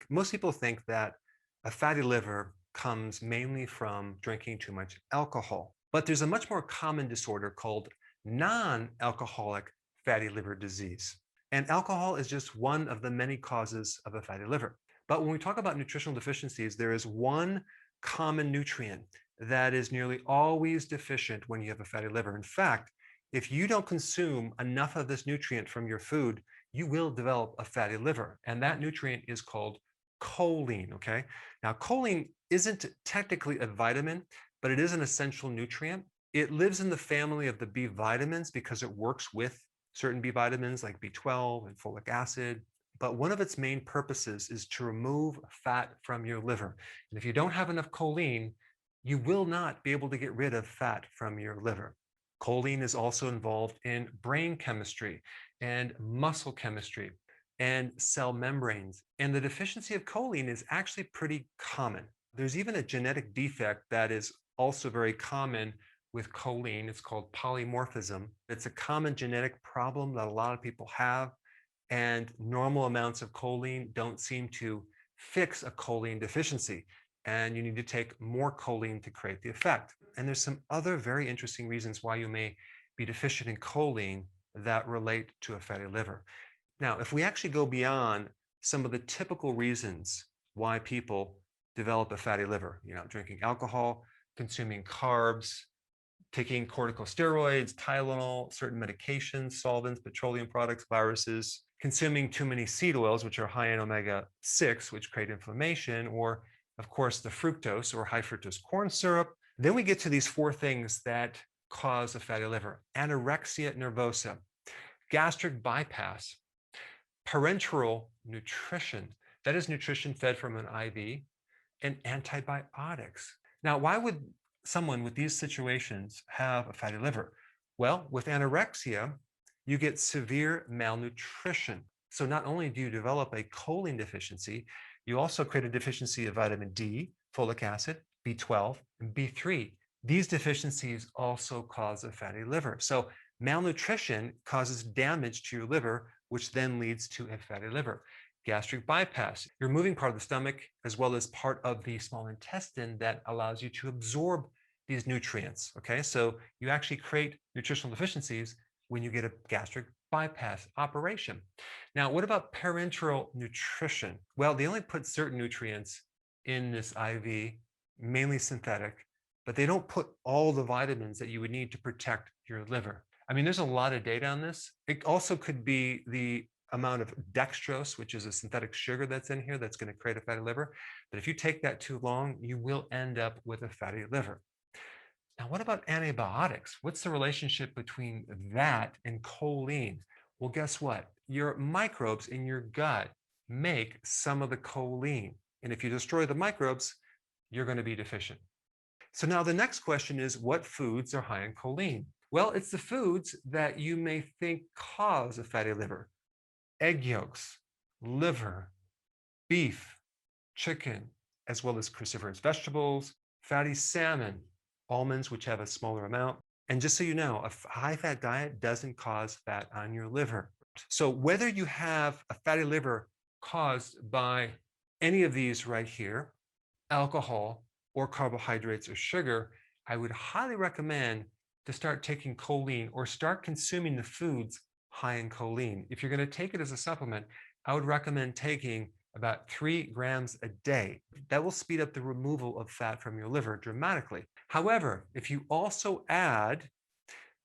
Most people think that a fatty liver comes mainly from drinking too much alcohol, but there's a much more common disorder called non-alcoholic fatty liver disease. And alcohol is just one of the many causes of a fatty liver. But when we talk about nutritional deficiencies, there is one common nutrient that is nearly always deficient when you have a fatty liver. In fact, if you don't consume enough of this nutrient from your food, you will develop a fatty liver. And that nutrient is called choline, okay? Now, choline isn't technically a vitamin, but it is an essential nutrient. It lives in the family of the B vitamins because it works with certain B vitamins like B12 and folic acid. But one of its main purposes is to remove fat from your liver. And if you don't have enough choline, you will not be able to get rid of fat from your liver. Choline is also involved in brain chemistry and muscle chemistry and cell membranes. And the deficiency of choline is actually pretty common. There's even a genetic defect that is also very common with choline. It's called polymorphism. It's a common genetic problem that a lot of people have, and normal amounts of choline don't seem to fix a choline deficiency. And you need to take more choline to create the effect. And there's some other very interesting reasons why you may be deficient in choline that relate to a fatty liver. Now, if we actually go beyond some of the typical reasons why people develop a fatty liver, drinking alcohol, consuming carbs, taking corticosteroids, Tylenol, certain medications, solvents, petroleum products, viruses, consuming too many seed oils, which are high in omega-6, which create inflammation, or of course the fructose or high fructose corn syrup. Then we get to these four things that cause a fatty liver: anorexia nervosa, gastric bypass, parenteral nutrition, that is nutrition fed from an IV, and antibiotics. Now, why would someone with these situations have a fatty liver? Well, with anorexia, you get severe malnutrition. So not only do you develop a choline deficiency, you also create a deficiency of vitamin D, folic acid, B12, and B3. These deficiencies also cause a fatty liver. So malnutrition causes damage to your liver, which then leads to a fatty liver. Gastric bypass, you're moving part of the stomach as well as part of the small intestine that allows you to absorb these nutrients. Okay, so you actually create nutritional deficiencies when you get a gastric bypass operation. Now, what about parenteral nutrition? Well, they only put certain nutrients in this IV, mainly synthetic, but they don't put all the vitamins that you would need to protect your liver. I mean, there's a lot of data on this. It also could be the amount of dextrose, which is a synthetic sugar that's in here that's going to create a fatty liver. But if you take that too long, you will end up with a fatty liver. Now, what about antibiotics? What's the relationship between that and choline? Well, guess what? Your microbes in your gut make some of the choline. And if you destroy the microbes, you're going to be deficient. So now the next question is, what foods are high in choline? Well, it's the foods that you may think cause a fatty liver: egg yolks, liver, beef, chicken, as well as cruciferous vegetables, fatty salmon, almonds, which have a smaller amount. And just so you know, a high fat diet doesn't cause fat on your liver. So whether you have a fatty liver caused by any of these right here, alcohol or carbohydrates or sugar, I would highly recommend to start taking choline or start consuming the foods high in choline. If you're going to take it as a supplement, I would recommend taking about 3 grams a day. That will speed up the removal of fat from your liver dramatically. However, if you also add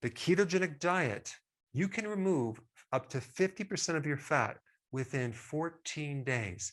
the ketogenic diet, you can remove up to 50% of your fat within 14 days.